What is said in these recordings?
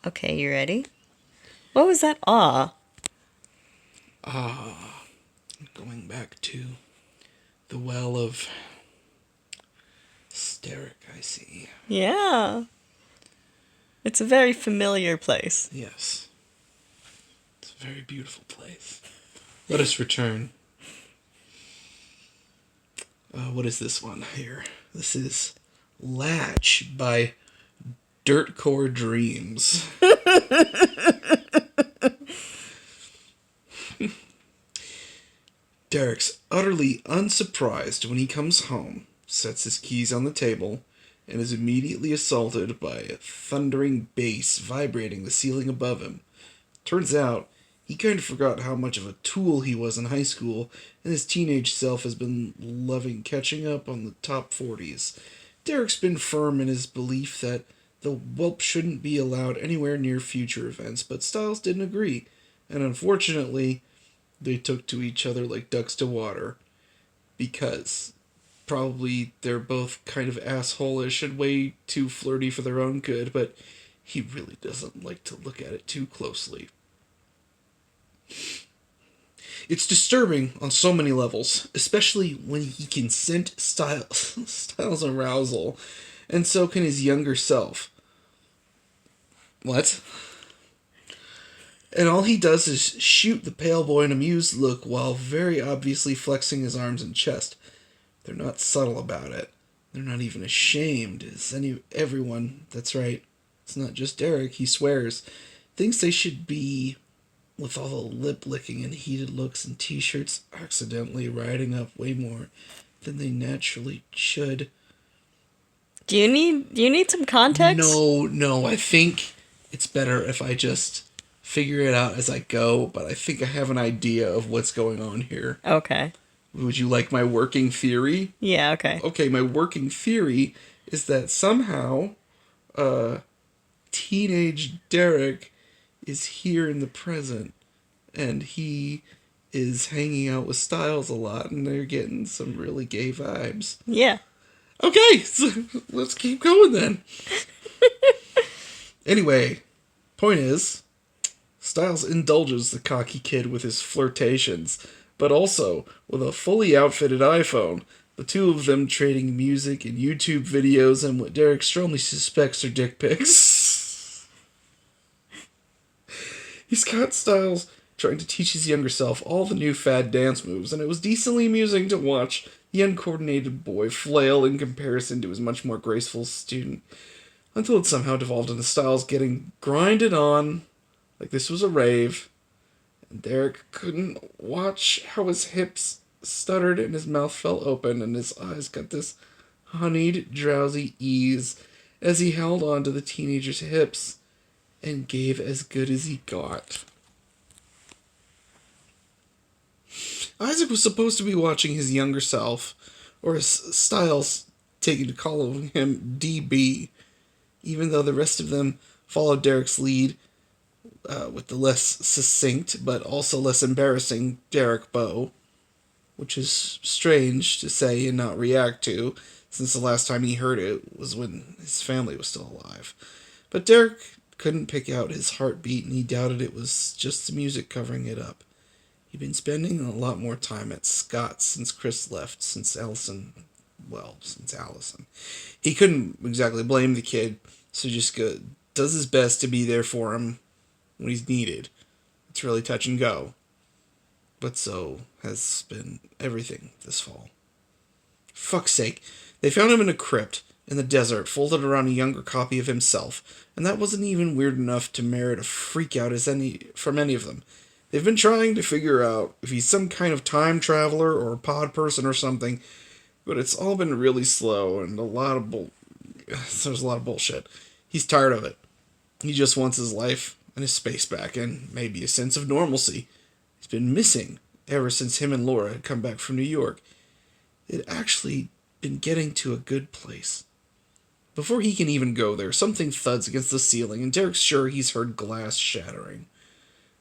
Okay, you ready? What was that aw? Going back to the well of Sterek, I see. Yeah. It's a very familiar place. Yes, it's a very beautiful place. Let us return. What is this one here? This is Latch by Dirtcore Dreams. Derek's utterly unsurprised when he comes home, sets his keys on the table, and is immediately assaulted by a thundering bass vibrating the ceiling above him. Turns out, he kind of forgot how much of a tool he was in high school, and his teenage self has been loving catching up on the top 40s. Derek's been firm in his belief that the whelp shouldn't be allowed anywhere near future events, but Styles didn't agree, and unfortunately, they took to each other like ducks to water. Because probably they're both kind of asshole-ish and way too flirty for their own good, but he really doesn't like to look at it too closely. It's disturbing on so many levels, especially when he can sense Styles' arousal, and so can his younger self. What? And all he does is shoot the pale boy an amused look while very obviously flexing his arms and chest. They're not subtle about it. They're not even ashamed. Everyone, that's right. It's not just Derek, he swears. Thinks they should be, with all the lip licking and heated looks and t-shirts, accidentally riding up way more than they naturally should. Do you need some context? No, I think it's better if I just figure it out as I go, but I think I have an idea of what's going on here. Okay. Would you like my working theory? Yeah, okay. Okay, my working theory is that somehow teenage Derek is here in the present and he is hanging out with Styles a lot and they're getting some really gay vibes. Yeah. Okay, so let's keep going then. Anyway, point is, Styles indulges the cocky kid with his flirtations, but also with a fully outfitted iPhone, the two of them trading music and YouTube videos and what Derek strongly suspects are dick pics. He's got Styles trying to teach his younger self all the new fad dance moves, and it was decently amusing to watch the uncoordinated boy flail in comparison to his much more graceful student, until it somehow devolved into Styles getting grinded on like this was a rave, and Derek couldn't watch how his hips stuttered and his mouth fell open and his eyes got this honeyed, drowsy ease as he held on to the teenager's hips and gave as good as he got. Isaac was supposed to be watching his younger self, or as Styles taking to calling him DB, even though the rest of them followed Derek's lead with the less succinct but also less embarrassing Derek Bow, which is strange to say and not react to, since the last time he heard it was when his family was still alive. But Derek couldn't pick out his heartbeat, and he doubted it was just the music covering it up. He'd been spending a lot more time at Scott's since Chris left, since Allison. He couldn't exactly blame the kid, so just does his best to be there for him when he's needed. It's really touch and go. But so has been everything this fall. Fuck's sake, they found him in a crypt in the desert, folded around a younger copy of himself, and that wasn't even weird enough to merit a freak out from any of them. They've been trying to figure out if he's some kind of time traveler or a pod person or something, but it's all been really slow and there's a lot of bullshit. He's tired of it. He just wants his life and his space back, and maybe a sense of normalcy. He's been missing ever since him and Laura had come back from New York. They'd actually been getting to a good place. Before he can even go there, something thuds against the ceiling, and Derek's sure he's heard glass shattering.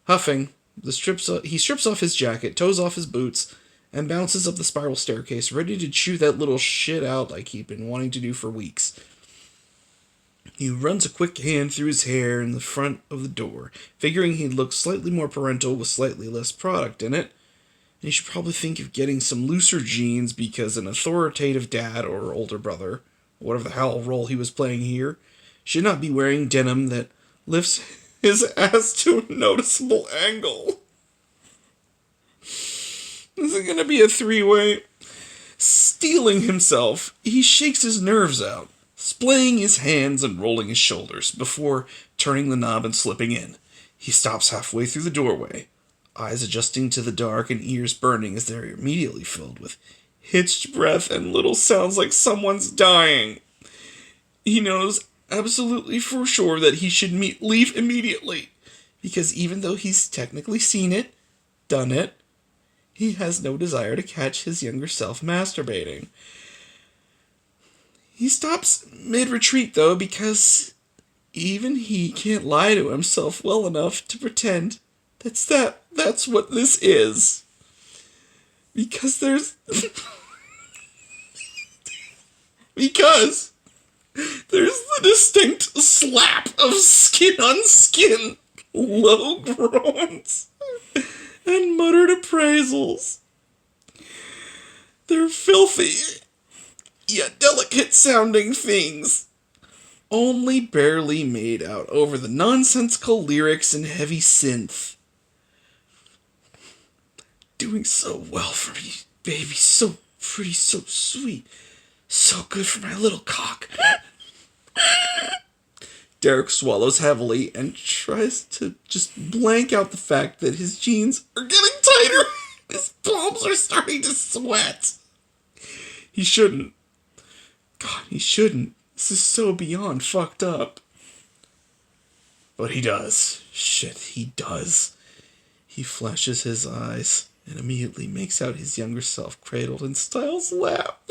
Huffing, he strips off his jacket, toes off his boots, and bounces up the spiral staircase, ready to chew that little shit out like he'd been wanting to do for weeks. He runs a quick hand through his hair in the front of the door, figuring he'd look slightly more parental with slightly less product in it. And he should probably think of getting some looser jeans because an authoritative dad or older brother, whatever the hell role he was playing here, should not be wearing denim that lifts his ass to a noticeable angle. This is gonna be a three-way. Steeling himself, he shakes his nerves out, splaying his hands and rolling his shoulders before turning the knob and slipping in. He stops halfway through the doorway, eyes adjusting to the dark and ears burning as they're immediately filled with hitched breath and little sounds like someone's dying. He knows absolutely for sure that he should leave immediately, because even though he's technically seen it, done it, he has no desire to catch his younger self masturbating. He stops mid-retreat, though, because even he can't lie to himself well enough to pretend that's what this is. Because because there's the distinct slap of skin on skin, low groans, and muttered appraisals. They're filthy, yet delicate-sounding things, only barely made out over the nonsensical lyrics and heavy synth. Doing so well for me, baby, so pretty, so sweet, so good for my little cock. Derek swallows heavily and tries to just blank out the fact that his jeans are getting tighter. His palms are starting to sweat. He shouldn't. God, he shouldn't. This is so beyond fucked up. But he does. Shit, he does. He flashes his eyes and immediately makes out his younger self cradled in Styles' lap.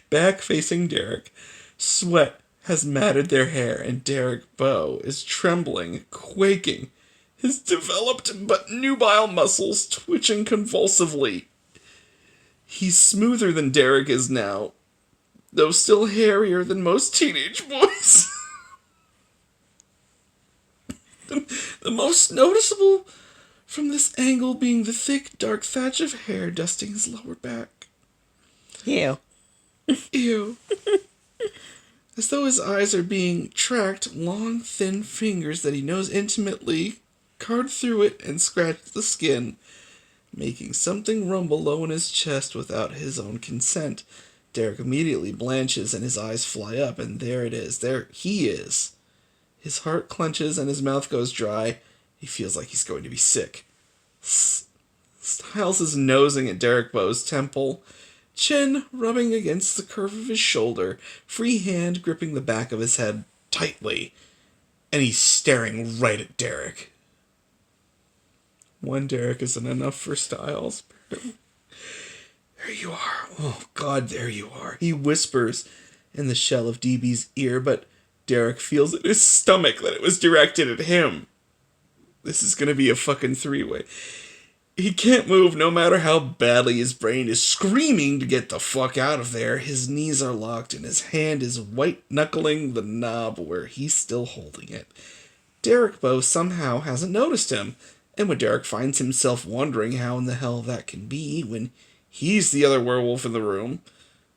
Back facing Derek, sweat has matted their hair, and Derek Bow is trembling, quaking, his developed but nubile muscles twitching convulsively. He's smoother than Derek is now, though still hairier than most teenage boys. The most noticeable from this angle being the thick, dark thatch of hair dusting his lower back. Ew. Ew. As though his eyes are being tracked, long, thin fingers that he knows intimately card through it and scratch the skin, making something rumble low in his chest without his own consent. Derek immediately blanches and his eyes fly up, and there it is. There he is. His heart clenches and his mouth goes dry. He feels like he's going to be sick. Styles is nosing at Derek Bow's temple, chin rubbing against the curve of his shoulder, free hand gripping the back of his head tightly, and he's staring right at Derek. One Derek isn't enough for Styles. There you are. Oh, God, there you are. He whispers in the shell of DB's ear, but Derek feels in his stomach that it was directed at him. This is gonna be a fucking three-way. He can't move no matter how badly his brain is screaming to get the fuck out of there. His knees are locked and his hand is white-knuckling the knob where he's still holding it. Derek Bow somehow hasn't noticed him, and when Derek finds himself wondering how in the hell that can be when he's the other werewolf in the room,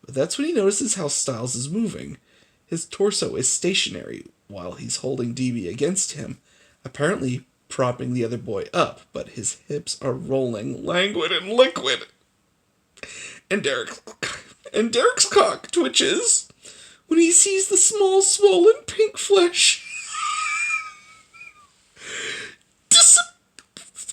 but that's when he notices how Styles is moving. His torso is stationary while he's holding DB against him, apparently propping the other boy up, but his hips are rolling, languid and liquid. And Derek's cock twitches when he sees the small, swollen pink flesh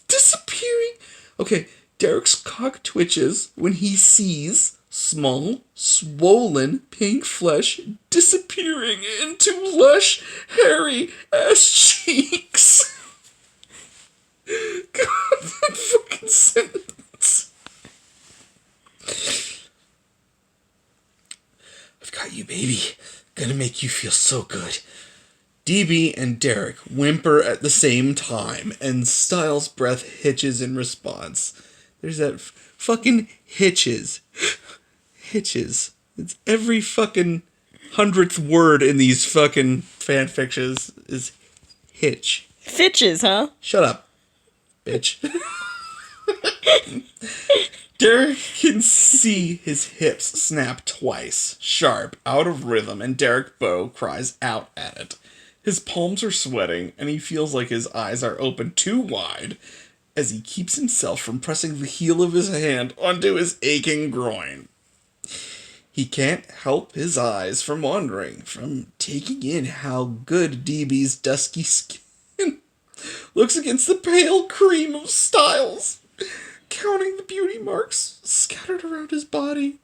disappearing. Okay, Derek's cock twitches when he sees small, swollen pink flesh disappearing into lush, hairy ass cheeks. God, that fucking sentence. I've got you, baby. Gonna make you feel so good. DB and Derek whimper at the same time, and Styles' breath hitches in response. There's that fucking hitches. Hitches. It's every fucking 100th word in these fucking fanfictions is hitch. Fitches, huh? Shut up, bitch. Derek can see his hips snap twice, sharp, out of rhythm, and Derek Bow cries out at it. His palms are sweating, and he feels like his eyes are open too wide as he keeps himself from pressing the heel of his hand onto his aching groin. He can't help his eyes from wandering, from taking in how good DB's dusky skin looks against the pale cream of Styles, counting the beauty marks scattered around his body,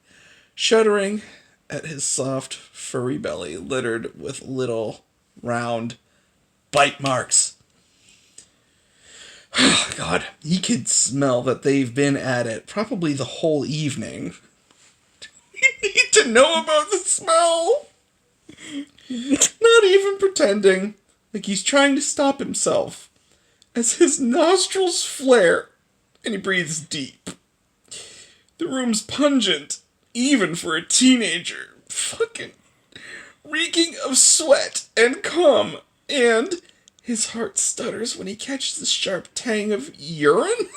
shuddering at his soft, furry belly littered with little, round bite marks. God, he could smell that they've been at it probably the whole evening. We need to know about the smell. Not even pretending, like he's trying to stop himself, as his nostrils flare and he breathes deep. The room's pungent, even for a teenager, fucking reeking of sweat and cum, and his heart stutters when he catches the sharp tang of urine.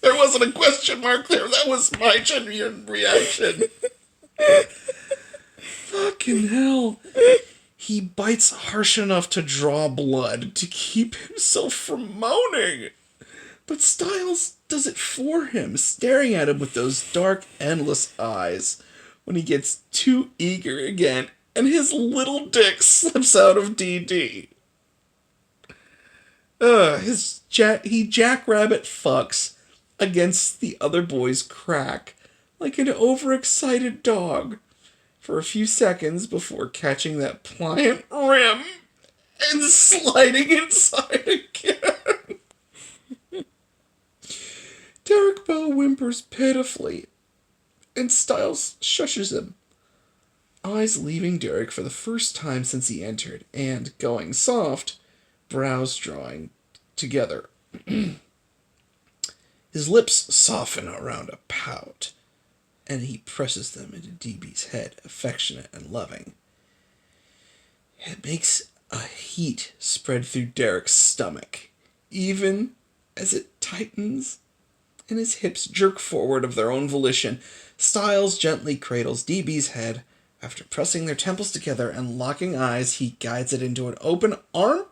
There wasn't a question mark there. That was my genuine reaction. Fucking hell. He bites harsh enough to draw blood to keep himself from moaning. But Styles does it for him, staring at him with those dark, endless eyes when he gets too eager again and his little dick slips out of DD. He jackrabbit fucks against the other boy's crack like an overexcited dog for a few seconds before catching that pliant rim and sliding inside again. Derek Bow whimpers pitifully, and Styles shushes him, eyes leaving Derek for the first time since he entered, and, going soft, brows drawing together. His lips soften around a pout, and he presses them into DB's head, affectionate and loving. It makes a heat spread through Derek's stomach, even as it tightens and his hips jerk forward of their own volition. Styles gently cradles DB's head. After pressing their temples together and locking eyes, he guides it into an open armpit.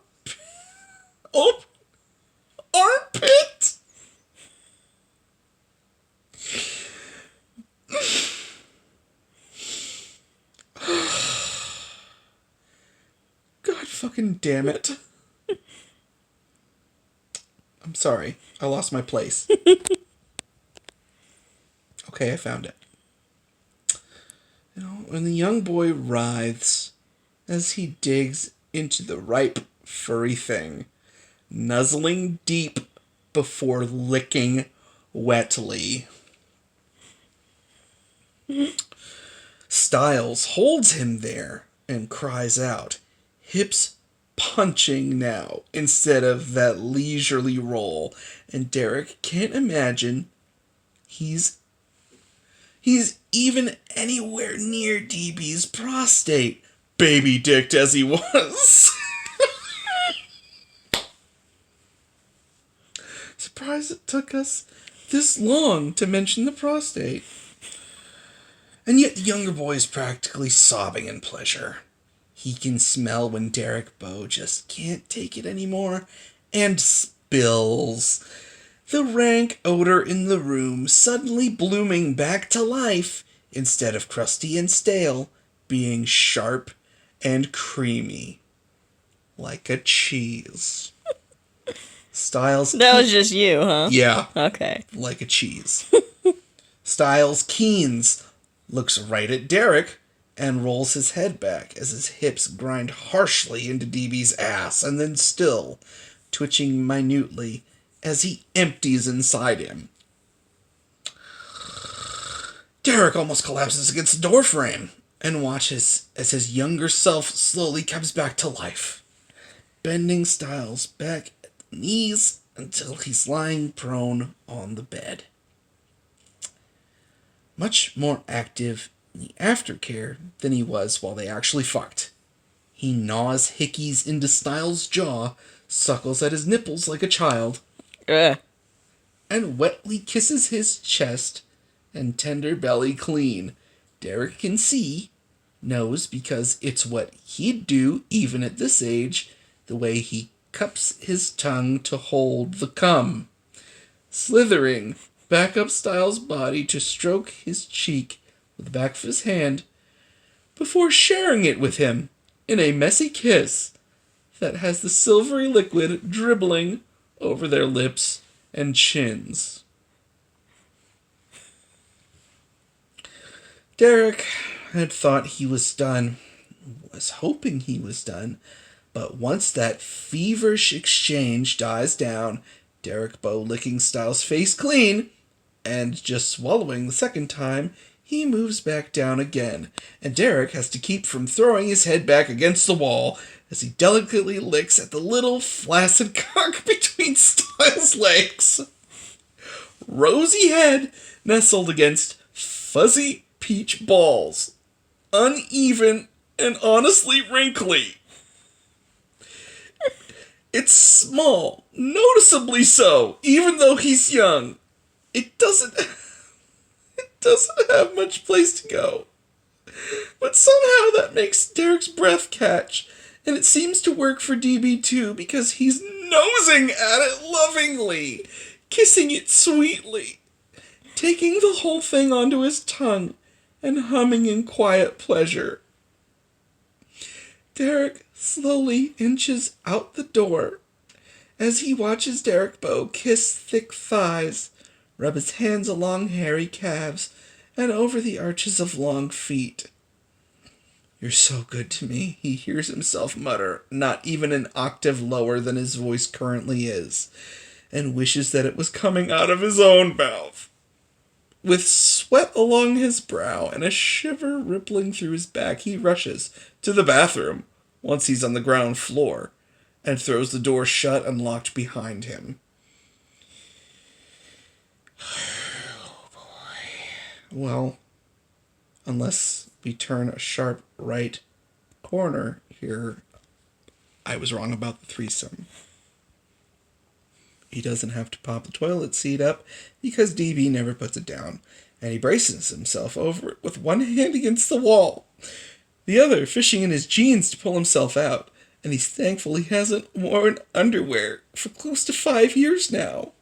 God fucking damn it. I'm sorry. I lost my place. Okay, I found it. When the young boy writhes as he digs into the ripe, furry thing, nuzzling deep before licking wetly. Styles holds him there and cries out, hips punching now instead of that leisurely roll, and Derek can't imagine he's even anywhere near DB's prostate, baby dicked as he was. Surprised it took us this long to mention the prostate. And yet the younger boy is practically sobbing in pleasure. He can smell when Derek Bow just can't take it anymore and spills. The rank odor in the room suddenly blooming back to life instead of crusty and stale, being sharp and creamy. Like a cheese. Styles... That was just you, huh? Yeah. Okay. Like a cheese. Styles Keens looks right at Derek and rolls his head back as his hips grind harshly into DB's ass, and then still, twitching minutely as he empties inside him. Derek almost collapses against the doorframe and watches as his younger self slowly comes back to life, bending Styles back at the knees until he's lying prone on the bed. Much more active in the aftercare than he was while they actually fucked. He gnaws hickeys into Styles' jaw, suckles at his nipples like a child, Ugh. and wetly kisses his chest and tender belly clean. Derek can see, knows because it's what he'd do even at this age, the way he cups his tongue to hold the cum. Slithering back up Styles' body to stroke his cheek with the back of his hand before sharing it with him in a messy kiss that has the silvery liquid dribbling over their lips and chins. Derek had thought he was done, was hoping he was done, but once that feverish exchange dies down, Derek Bow licking Styles' face clean, and just swallowing the second time, he moves back down again, and Derek has to keep from throwing his head back against the wall as he delicately licks at the little flaccid cock between Styles' legs. Rosy head nestled against fuzzy peach balls. Uneven and honestly wrinkly. It's small, noticeably so, even though he's young. It doesn't have much place to go. But somehow that makes Derek's breath catch, and it seems to work for DB too because he's nosing at it lovingly, kissing it sweetly, taking the whole thing onto his tongue, and humming in quiet pleasure. Derek slowly inches out the door as he watches Derek Bow kiss thick thighs, rub his hands along hairy calves, and over the arches of long feet. "You're so good to me," he hears himself mutter, not even an octave lower than his voice currently is, and wishes that it was coming out of his own mouth. With sweat along his brow and a shiver rippling through his back, he rushes to the bathroom once he's on the ground floor and throws the door shut and locked behind him. Oh boy. Well, unless we turn a sharp right corner here, I was wrong about the threesome. He doesn't have to pop the toilet seat up because DB never puts it down, and he braces himself over it with one hand against the wall, the other fishing in his jeans to pull himself out, and he's thankful he hasn't worn underwear for close to 5 years now,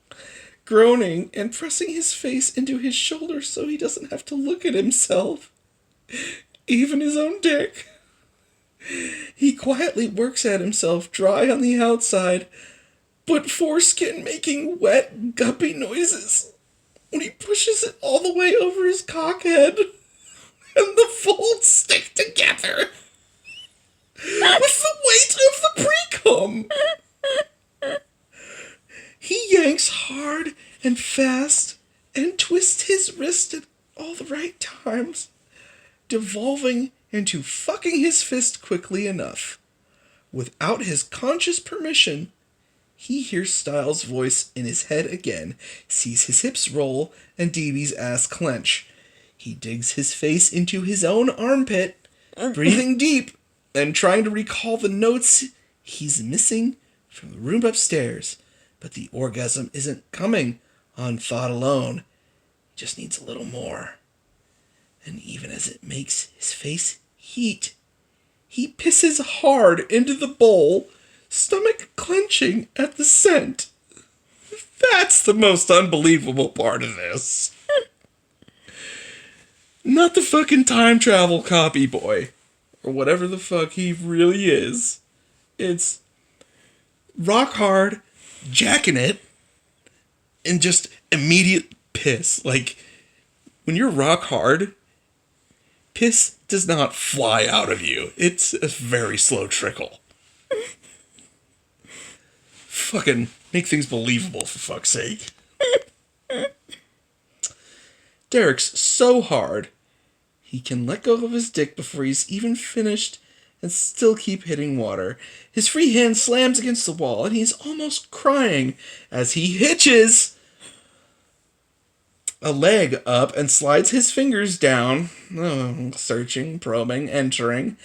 groaning and pressing his face into his shoulder so he doesn't have to look at himself, even his own dick. He quietly works at himself dry on the outside, but foreskin making wet, guppy noises when he pushes it all the way over his cockhead, and the folds stick together with the weight of the pre-cum. He yanks hard and fast and twists his wrist at all the right times, devolving into fucking his fist quickly enough. Without his conscious permission, he hears Styles' voice in his head again, sees his hips roll and DB's ass clench. He digs his face into his own armpit, breathing deep and trying to recall the notes he's missing from the room upstairs. But the orgasm isn't coming on thought alone. He just needs a little more. And even as it makes his face heat, he pisses hard into the bowl, stomach clenching at the scent. That's the most unbelievable part of this. Not the fucking time travel copy boy, or whatever the fuck he really is. It's rock hard, jacking it, and just immediate piss. Like, when you're rock hard, piss does not fly out of you. It's a very slow trickle. Fucking make things believable, for fuck's sake. Derek's so hard, he can let go of his dick before he's even finished and still keep hitting water. His free hand slams against the wall, and he's almost crying as he hitches a leg up and slides his fingers down, searching, probing, entering.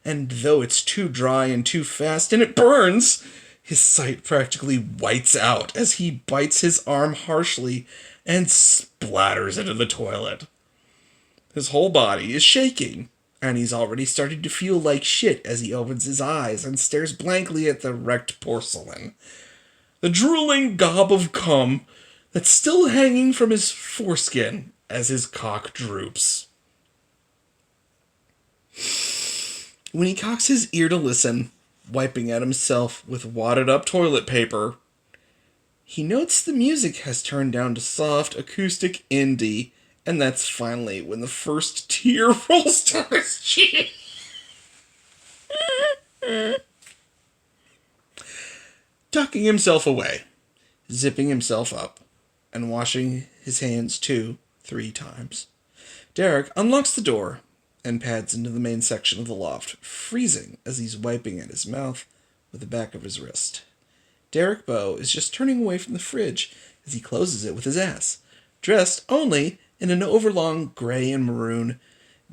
And though it's too dry and too fast and it burns, his sight practically whites out as he bites his arm harshly and splatters into the toilet. His whole body is shaking, and he's already starting to feel like shit as he opens his eyes and stares blankly at the wrecked porcelain. The drooling gob of cum that's still hanging from his foreskin as his cock droops. When he cocks his ear to listen, wiping at himself with wadded up toilet paper, he notes the music has turned down to soft acoustic indie, and that's finally when the first tear rolls down his cheek. Tucking himself away, zipping himself up, and washing his hands 2-3 times, Derek unlocks the door and pads into the main section of the loft, freezing as he's wiping at his mouth with the back of his wrist. Derek Bowe is just turning away from the fridge as he closes it with his ass, dressed only in an overlong gray and maroon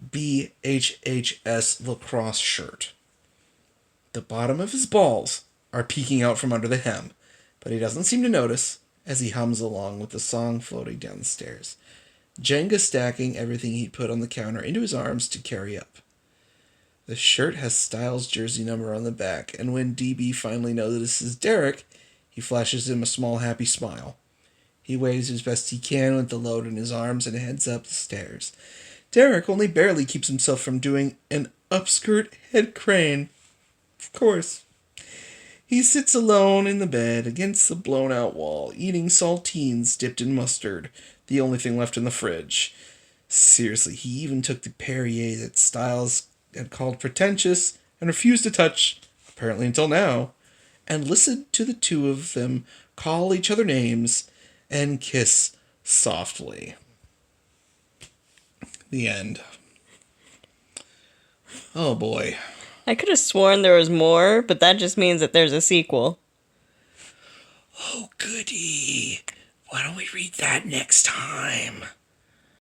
BHHS lacrosse shirt. The bottom of his balls are peeking out from under the hem, but he doesn't seem to notice as he hums along with the song floating down the stairs, Jenga stacking everything he put on the counter into his arms to carry up. The shirt has Styles' jersey number on the back, and when DB finally notices Derek, he flashes him a small happy smile. He waves as best he can with the load in his arms and heads up the stairs. Derek only barely keeps himself from doing an upskirt head crane. Of course. He sits alone in the bed against the blown-out wall, eating saltines dipped in mustard, the only thing left in the fridge. Seriously, he even took the Perrier that Styles had called pretentious and refused to touch, apparently until now, and listened to the two of them call each other names and kiss softly. The end. Oh boy. I could have sworn there was more, but that just means that there's a sequel. Oh goody. Why don't we read that next time?